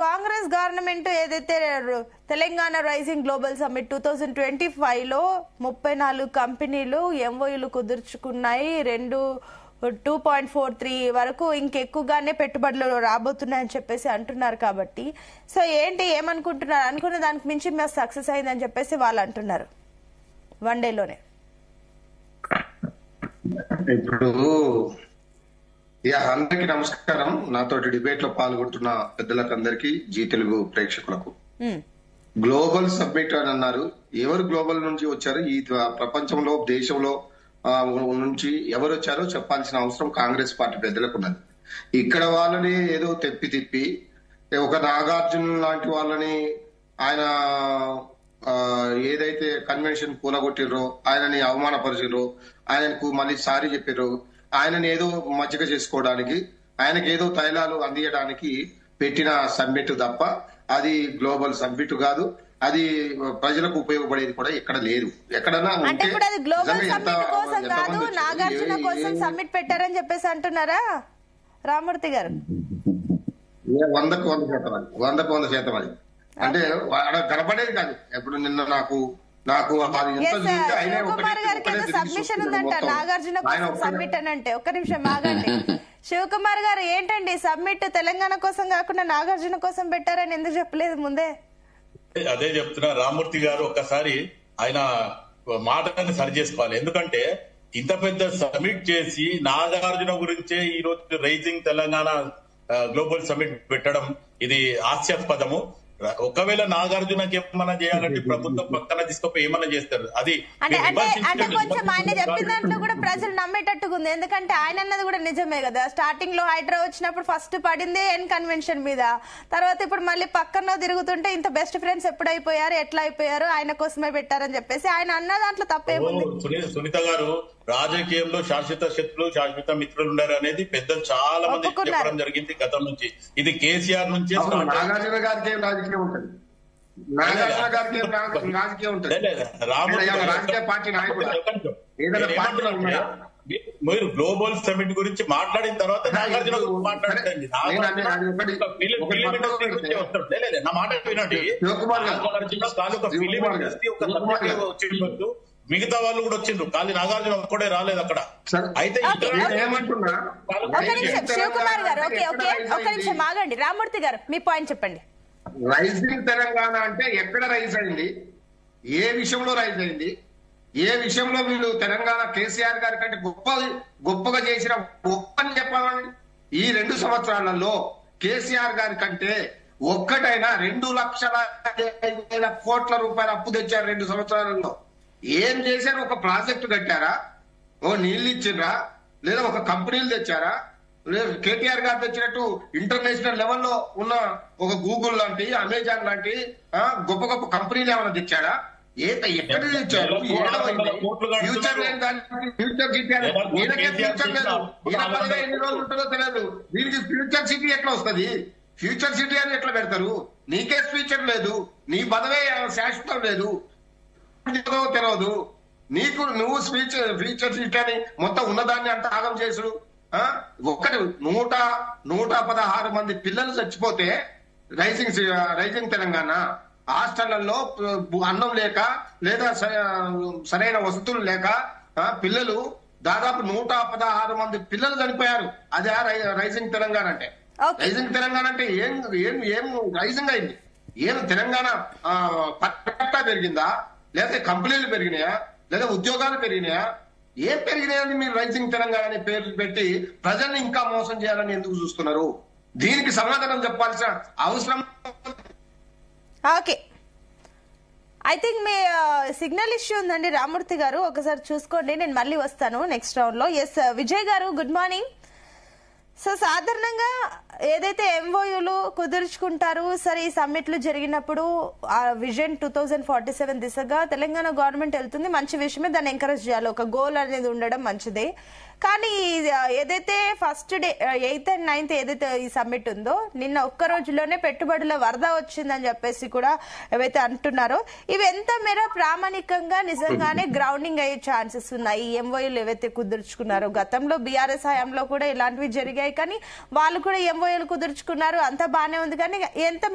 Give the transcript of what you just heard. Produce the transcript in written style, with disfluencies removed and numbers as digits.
Congress government ఏదైతే Telangana rising global summit 2025 లో 34 కంపెనీలు ఎంఓయూలు కుదుర్చుకున్నాయి. 2.43 వరకు ఇంకెక్కువగానే పెట్టుబడులు రాబోతున్నాయని చెప్పేసి అంటున్నారు. కాబట్టి సో ఏమనుకుంటున్నారు? అనుకున్న దానికి మించి మేము సక్సెస్ అయిందని చెప్పేసి వాళ్ళు అంటున్నారు వన్ డేలోనే. ఇప్పుడు అందరికి నమస్కారం. నాతోటి డిబేట్ లో పాల్గొంటున్న పెద్దలకు అందరికి, జీ తెలుగు ప్రేక్షకులకు. గ్లోబల్ సబ్మిట్ అని అన్నారు. ఎవరు గ్లోబల్ నుంచి వచ్చారు? ఈ ప్రపంచంలో దేశంలో నుంచి ఎవరు వచ్చారో చెప్పాల్సిన అవసరం కాంగ్రెస్ పార్టీ పెద్దలకు ఉన్నది. ఇక్కడ వాళ్ళని ఏదో తిప్పి ఒక నాగార్జున లాంటి వాళ్ళని ఆయన ఏదైతే కన్వెన్షన్ కూలగొట్టిర్రో, ఆయనని అవమానపరిచిర్రో, ఆయనకు మళ్ళీ సారీ చెప్పిర్రో, ఆయనని ఏదో మజ్జిగ చేసుకోవడానికి, ఆయనకి ఏదో తైలాలు అందించడానికి పెట్టిన సమ్మిట్ తప్ప అది గ్లోబల్ సమ్మిట్ కాదు. అది ప్రజలకు ఉపయోగపడేది కూడా ఎక్కడ లేదు. ఎక్కడన్నా నాగార్జున కోసం సమ్మిట్ పెట్టారని చెప్పేసి అంటున్నారా రామూర్తి గారు? 100% అది అంటే కనపడేది కాదు. ఎప్పుడు నిన్న నాకు శివకుమార్ గారికి సబ్మిషన్ ఉందంట నాగార్జున కోసం సబ్మిట్ అని అంటే. ఒక్క నిమిషం ఆగండి. శివకుమార్ గారు ఏంటండి సబ్మిట్ తెలంగాణ కోసం కాకుండా నాగార్జున కోసం పెట్టారని ఎందుకు చెప్పలేదు ముందే? అదే చెప్తున్నా రామూర్తి గారు, ఒక్కసారి ఆయన మాటని సరి చేసుకోవాలి. ఎందుకంటే ఇంత పెద్ద సబ్మిట్ చేసి నాగార్జున గురించే ఈ రోజు రైజింగ్ తెలంగాణ గ్లోబల్ సమ్మిట్ పెట్టడం ఇది హాస్యాస్పదము. ఒకవేళ నాగార్జునకి ఏమన్నా చేయాలంటే ప్రభుత్వం పక్కన తీసుకుపోయి ఏమన్నా చేస్తారు. అది అంటే కొంచెం ఆయన చెప్పిన దాంట్లో కూడా ప్రజలు నమ్మేటట్టుగా ఉంది. ఎందుకంటే ఆయన అన్నది కూడా నిజమే కదా. స్టార్టింగ్ లో హైడ్రా వచ్చినప్పుడు ఫస్ట్ పడింది ఎన్ కన్వెన్షన్ మీద, తర్వాత ఇప్పుడు మళ్ళీ పక్కన తిరుగుతుంటే ఇంత బెస్ట్ ఫ్రెండ్స్ ఎప్పుడు అయిపోయారు, ఎట్లా అయిపోయారు, ఆయన కోసమే పెట్టారని చెప్పేసి ఆయన అన్న దాంట్లో తప్పేముంది? సునీత గారు, రాజకీయంలో శాశ్వత శత్రులు శాశ్వత మిత్రులు ఉన్నారు అనేది పెద్దలు చాలా మంది చెప్పడం జరిగింది గతం నుంచి. ఇది కేసీఆర్ నుంచి నాగార్జున గారికి రాజకీయం ఉంటుంది. నాగార్జున గారికి రాజకీయం ఉంటుంది. రాజకీయ పార్టీ నాయకుడు మీరు గ్లోబల్ సమిట్ గురించి మాట్లాడిన తర్వాత నాగార్జున మాట్లాడండి. నా మాట వినండి. ఫిలిం ఇండస్ట్రీ ఒక మిగతా వాళ్ళు కూడా వచ్చిండ్రు, కానీ నాగార్జున ఒక్కడే రాలేదు అక్కడ. అయితే శివకుమార్ గారు ఒక నిమిషం ఆగండి. రామూర్తి గారు మీ పాయింట్ చెప్పండి. రైజింగ్ తెలంగాణ అంటే ఎక్కడ రైజ్ అయింది, ఏ విషయంలో రైజ్ అయింది, ఏ విషయంలో వీళ్ళు తెలంగాణ కేసీఆర్ గారి కంటే గొప్పగా చేసిన గొప్పని చెప్పాలండి. ఈ 2 సంవత్సరాలలో కేసీఆర్ గారి కంటే ఒక్కటైనా 2,05,000 కోట్ల రూపాయలు అప్పు తెచ్చారు 2 సంవత్సరాలలో. ఏం చేశారు? ఒక ప్రాజెక్టు కట్టారా? ఓ నీళ్లు ఇచ్చిండ్రా? లేదా ఒక కంపెనీలు తెచ్చారా? లేదా కేటీఆర్ గారు తెచ్చినట్టు ఇంటర్నేషనల్ లెవెల్లో ఉన్న ఒక గూగుల్ లాంటి, అమెజాన్ లాంటి గొప్ప గొప్ప కంపెనీలు ఏమైనా తెచ్చారా? ఎక్కడ తెచ్చారు? ఫ్యూచర్ లేని దానికి ఫ్యూచర్ సిటీ ఈయనకే ఫ్యూచర్ లేదు. ఈయన పదవి ఎన్ని రోజులు ఉంటుందో తెలియదు. దీనికి ఫ్యూచర్ సిటీ ఎట్లా వస్తుంది? ఫ్యూచర్ సిటీ అని ఎట్లా పెడతారు? నీకే ఫ్యూచర్ లేదు, నీ పదవే శాశ్వతం లేదు, తెలియదు నీకు. నువ్వు ఫ్యూచర్ సిటీ అని మొత్తం ఉన్నదాన్ని అంత ఆగం చేసుడు. 116 మంది పిల్లలు చచ్చిపోతే రైజింగ్ తెలంగాణ హాస్టళ్లలో అన్నం లేక, లేదా సరైన వసతులు లేక పిల్లలు దాదాపు 116 మంది పిల్లలు చనిపోయారు. అదే రైజింగ్ తెలంగాణ అంటే. రైజింగ్ తెలంగాణ అంటే ఏం రైజింగ్ అయింది? ఏం తెలంగాణ పట్టా పెరిగిందా, లేదా కంపెనీలు పెరిగినాయా, లేదా ఉద్యోగాలు పెరిగినాయా? ఏం పెరిగినాయని మీరు రైజింగ్ తెలంగాణ అనే పేర్లు పెట్టి ప్రజల్ని ఇంకా మోసం చేయాలని ఎందుకు చూస్తున్నారు? దీనికి సమాధానం చెప్పాల్సిన అవసరం. Okay, I think me signal issue ఉందండి రామూర్తి గారు, ఒకసారి చూసుకోండి. నేను మళ్ళీ వస్తాను నెక్స్ట్ రౌండ్ లో. ఎస్ విజయ్ గారు, గుడ్ మార్నింగ్. సో సాధారణంగా ఏదైతే ఎంఓయూలు కుదుర్చుకుంటారు, సరే ఈ సమ్మిట్లు జరిగినప్పుడు ఆ విజన్ 2047 దిశగా తెలంగాణ గవర్నమెంట్ వెళ్తుంది, మంచి విషయమే, దాన్ని ఎంకరేజ్ చేయాలి. ఒక గోల్ అనేది ఉండడం మంచిదే. కానీ ఏదైతే first day 8th and 9th ఏదైతే ఈ సమ్మిట్ ఉందో, నిన్న ఒక్క రోజులోనే పెట్టుబడుల వరద వచ్చిందని చెప్పేసి కూడా ఏవైతే అంటున్నారో, ఇవి ఎంత మేర ప్రామాణికంగా నిజంగానే గ్రౌండింగ్ అయ్యే ఛాన్సెస్ ఉన్నాయి? ఈ ఎంఓయూలు ఏవైతే కుదుర్చుకున్నారో, గతంలో బీఆర్ఎస్ హయాంలో కూడా ఇలాంటివి జరిగాయి, కానీ వాళ్ళు కూడా ఎంఓ ఎంఓఏలు కుదుర్చుకున్నారు, అంత బానే ఉంది, కానీ ఎంత